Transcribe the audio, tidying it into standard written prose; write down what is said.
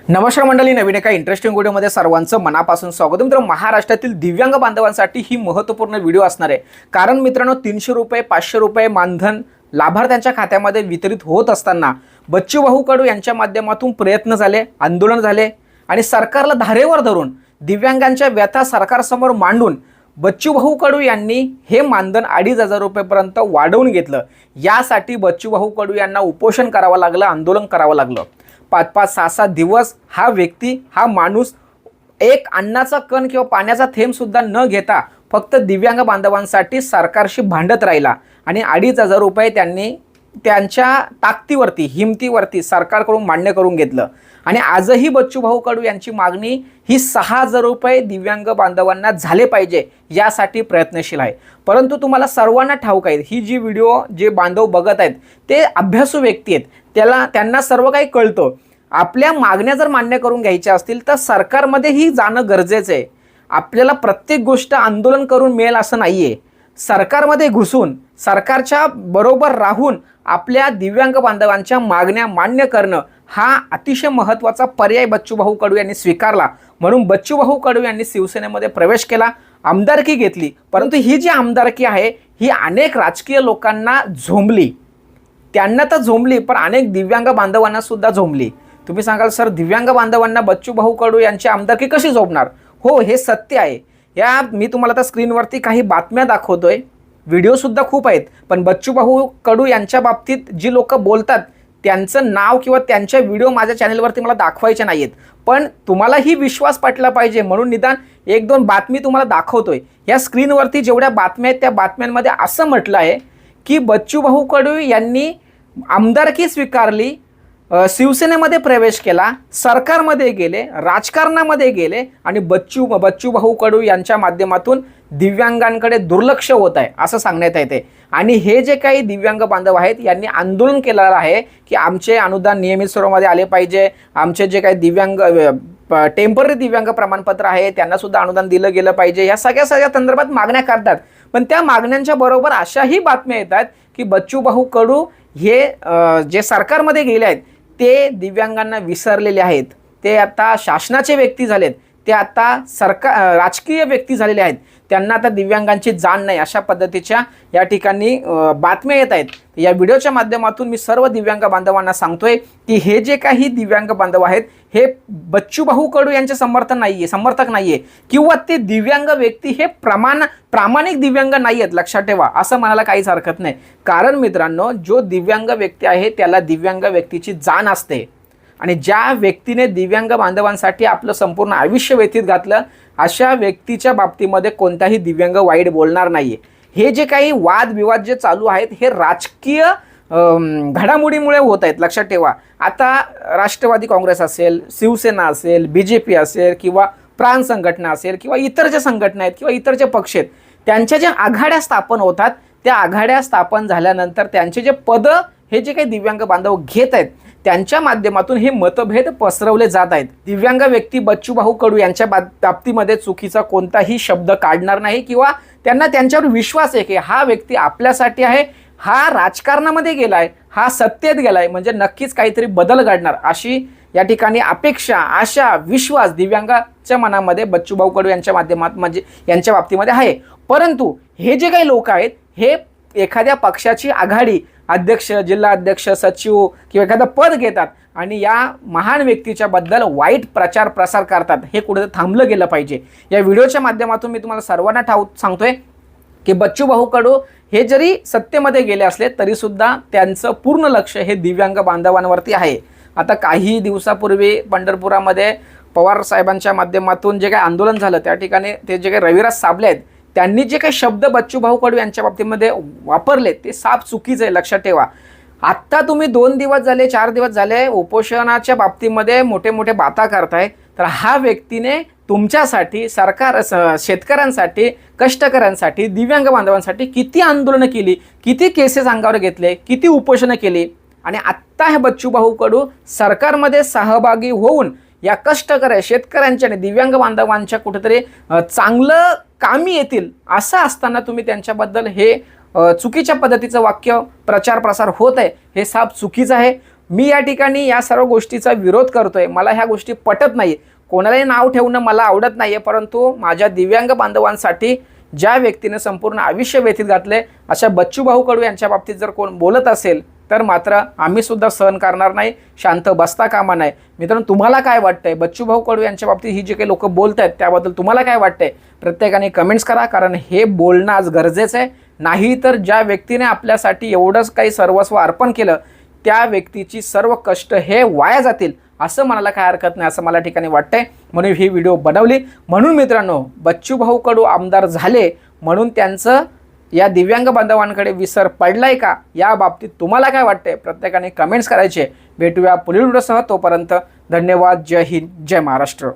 नमस्कार मंडळी, नवीन एका इंटरेस्टिंग व्हिडिओमध्ये सर्वांचं मनापासून स्वागत. मित्रांनो, महाराष्ट्रातील दिव्यांग बांधवांसाठी ही महत्त्वपूर्ण व्हिडिओ असणार आहे. कारण मित्रांनो, 300 रुपये 500 रुपये मानधन लाभार्थ्यांच्या खात्यामध्ये वितरित होत असताना बच्चूभाऊ कडू यांच्या माध्यमातून प्रयत्न झाले, आंदोलन झाले आणि सरकारला धारेवर धरून दिव्यांगांच्या व्यथा सरकारसमोर मांडून बच्चूभाऊ कडू यांनी हे मानधन 2,500 रुपयेपर्यंत वाढवून घेतलं. यासाठी बच्चूभाऊ कडू यांना उपोषण करावं लागलं, आंदोलन करावं लागलं. 5-5, 6-6 दिवस हा व्यक्ती, हा माणूस एक अन्नाचा कण किंवा पाण्याचा थेंब सुद्धा न घेता फक्त दिव्यांग बांधवांसाठी सरकारशी भांडत राहिला आणि 2,500 रुपये त्यांनी त्यांच्या ताकदीवरती, हिमतीवरती सरकारकडून मान्य करून घेतलं. आणि आजही बच्चूभाऊ कडू यांची मागणी ही 6,000 रुपये दिव्यांग बांधवांना झाले पाहिजे यासाठी प्रयत्नशील आहे. परंतु तुम्हाला सर्वांना ठाऊक आहे, ही जी व्हिडिओ जे बांधव बघत आहेत ते अभ्यासू व्यक्ती आहेत, त्यांना सर्व काही कळतं. आपल्या मागण्या जर मान्य करून घ्यायच्या असतील तर सरकारमध्येही जाणं गरजेचं आहे. आपल्याला प्रत्येक गोष्ट आंदोलन करून मिळेल असं नाही आहे. सरकारमध्ये घुसून सरकारच्या बरोबर राहून आपल्या दिव्यांग बांधवांच्या मागण्या मान्य करणं हा अतिशय महत्त्वाचा पर्याय बच्चूभाऊ कडू यांनी स्वीकारला. म्हणून बच्चूभाऊ कडू यांनी शिवसेनेमध्ये प्रवेश केला, आमदारकी घेतली. परंतु ही जी आमदारकी आहे ही अनेक राजकीय लोकांना झोंबली. त्यांना तर झोंबली, पण अनेक दिव्यांग बांधवांना सुद्धा झोंबली. तुम्ही सांगाल, सर दिव्यांग बांधवांना बच्चूभाऊ कडू यांची आमदारकी कशी झोपणार? हो, हे सत्य आहे. मी तुम्हाला आता स्क्रीनवरती काही बातम्या दाखवतोय, व्हिडिओसुद्धा खूप आहेत. पण बच्चूभाऊ कडू यांच्या बाबतीत जी लोक बोलतात त्यांचं नाव किंवा त्यांच्या व्हिडिओ माझ्या चॅनलवरती मला दाखवायचे नाही आहेत. पण तुम्हालाही विश्वास पटला पाहिजे म्हणून निदान 1-2 बातमी तुम्हाला दाखवतोय. या स्क्रीनवरती जेवढ्या बातम्या आहेत त्या बातम्यांमध्ये असं म्हटलं आहे की बच्चूभाऊ कडू यांनी आमदारकी स्वीकारली, शिवसेनेमध्ये प्रवेश केला, सरकारमध्ये गेले, राजकारणामध्ये गेले आणि बच्चूभाऊ कडू यांच्या माध्यमातून दिव्यांगांकडे दुर्लक्ष होत आहे असं सांगण्यात येते. आणि हे जे काही दिव्यांग बांधव आहेत यांनी आंदोलन केलेलं आहे की आमचे अनुदान नियमित स्वरूपामध्ये आले पाहिजे, आमचे जे काही दिव्यांग टेम्पररी दिव्यांग प्रमाणपत्र आहे त्यांना सुद्धा अनुदान दिलं गेलं पाहिजे. या सगळ्या संदर्भात मागण्या करतात. पण त्या मागण्यांच्या बरोबर अशाही बातम्या येतात की बच्चूभाऊ कडू हे जे सरकारमध्ये गेले आहेत ते दिव्यांगांना विसरलेले आहेत. ते आता शासनाचे व्यक्ती झालेत, ते आता राजकीय व्यक्ती झालेले आहेत, त्यांना आता दिव्यांगांची जाण नाही, अशा पद्धतीच्या या ठिकाणी बातम्या येत आहेत. या व्हिडिओच्या माध्यमातून मी सर्व दिव्यांग बांधवांना सांगतोय की हे जे काही दिव्यांग बांधव आहेत हे बच्चूभाऊ कडू यांचे समर्थक नाहीये किंवा ते दिव्यांग व्यक्ती हे प्रामाणिक दिव्यांग नाही आहेत, लक्षात ठेवा. असं म्हणायला काहीच हरकत नाही. कारण मित्रांनो, जो दिव्यांग व्यक्ती आहे त्याला दिव्यांग व्यक्तीची जाण असते आणि ज्या व्यक्तीने दिव्यांग बांधवांसाठी आपलं संपूर्ण आयुष्य व्यतीत घातलं अशा व्यक्तीच्या बाबतीमध्ये कोणताही दिव्यांग वाईट बोलणार नाहीये. हे जे काही वादविवाद जे चालू आहेत हे राजकीय घडामोडीमुळे होत आहेत, लक्षात ठेवा. आता राष्ट्रवादी काँग्रेस असेल, शिवसेना असेल, BJP असेल किंवा प्राण संघटना असेल किंवा इतर ज्या संघटना आहेत किंवा इतर जे पक्ष आहेत त्यांच्या ज्या आघाड्या स्थापन होतात त्या आघाड्या स्थापन झाल्यानंतर त्यांचे जे पदं हे जे काही दिव्यांग बांधव घेत आहेत त्यांच्या माध्यमातून हे मतभेद पसरवले जात आहेत. दिव्यांग व्यक्ती बच्चूभाऊ कडू यांच्या बाबतीमध्ये चुकीचा कोणताही शब्द काढणार नाही किंवा त्यांना त्यांच्यावर विश्वास आहे की हा व्यक्ती आपल्यासाठी आहे, हा राजकारणामध्ये गेलाय, हा सत्तेत गेलाय, म्हणजे नक्कीच काहीतरी बदल घडणार अशी या ठिकाणी अपेक्षा, आशा, विश्वास दिव्यांगाच्या मनामध्ये बच्चूभाऊ कडू यांच्या माध्यमात म्हणजे यांच्या बाबतीमध्ये आहे. परंतु हे जे काही लोक आहेत हे एखाद्या पक्षाची आघाडी, अध्यक्ष, जिल्हा अध्यक्ष, सचिव किंवा एखादं पद घेतात आणि या महान व्यक्तीच्या बद्दल वाईट प्रचार प्रसार करतात. हे कुठे थांबलं गेलं पाहिजे. या व्हिडिओच्या माध्यमातून मी तुम्हाला सर्वांना सांगतोय की बच्चूभाऊ कडू हे जरी सत्तेमध्ये गेले असले तरी सुद्धा त्यांचं पूर्ण लक्ष हे दिव्यांग बांधवांवरती आहे. आता काही दिवसापूर्वी पंढरपुरामध्ये पवार साहेबांच्या माध्यमातून जे काही आंदोलन झालं त्या ठिकाणी ते जे काही रविराज साबळे आहेत त्यांनी जे काही शब्द बच्चूभाऊ कडू यांच्या बाबतीमध्ये वापरले ते साफ चुकीचं आहे, लक्षात ठेवा. आत्ता तुम्ही 2 दिवस झाले, 4 दिवस झाले उपोषणाच्या बाबतीमध्ये मोठे मोठे बाता करताय, तर हा व्यक्तीने तुमच्यासाठी, शेतकऱ्यांसाठी, कष्टकऱ्यांसाठी, दिव्यांग बांधवांसाठी किती आंदोलनं केली, किती केसेस अंगावर घेतले, किती उपोषणं केली. आणि आत्ता हे बच्चूभाऊ कडू सरकारमध्ये सहभागी होऊन या शेतकऱ्यांच्या आणि दिव्यांग बांधवांच्या कुठेतरी चांगलं कामी येतील असं असताना तुम्ही त्यांच्याबद्दल हे चुकीच्या पद्धतीचं वाक्य प्रचार प्रसार होत आहे, हे साफ चुकीचं आहे. मी या ठिकाणी या सर्व गोष्टीचा विरोध करतोय, मला ह्या गोष्टी पटत नाही, कोणालाही नाव ठेवणं मला आवडत नाही आहे, परंतु माझ्या दिव्यांग बांधवांसाठी ज्या व्यक्तीने संपूर्ण आयुष्य व्यतीत घातले अशा बच्चूभाऊ कडू यांच्या बाबतीत जर कोण बोलत असेल तर मात्र आम्ही सुद्धा सहन करणार नाही, शांत बसता कामा नाही। मित्रांनो, तुम्हाला काय वाटतंय बच्चूभाऊ कडू यांच्या बाबतीत ही जे काही लोक बोलत आहेत त्याबद्दल तुम्हाला काय वाटतंय प्रत्येकाने कमेंट्स करा, कारण हे बोलणं आज गरजेचं आहे। नाही तर ज्या व्यक्तीने आपल्यासाठी एवढंच काही सर्वस्व अर्पण केलं त्या व्यक्तीची सर्व कष्ट हे वाया जातील असं म्हणायला काय हरकत नाही, असं मला ठिकाणी वाटतंय, म्हणून ही व्हिडिओ बनवली। म्हणून मित्रांनो, बच्चूभाऊ कडू आमदार झाले म्हणून त्यांचं या दिव्यांग बांधवांकडे विसर पडलाय का, या बाबतीत तुम्हाला काय वाटतंय प्रत्येकाने कमेंट्स करायचे। भेटूया पुढील व्हिडिओसह, तोपर्यंत धन्यवाद, जय हिंद, जय महाराष्ट्र।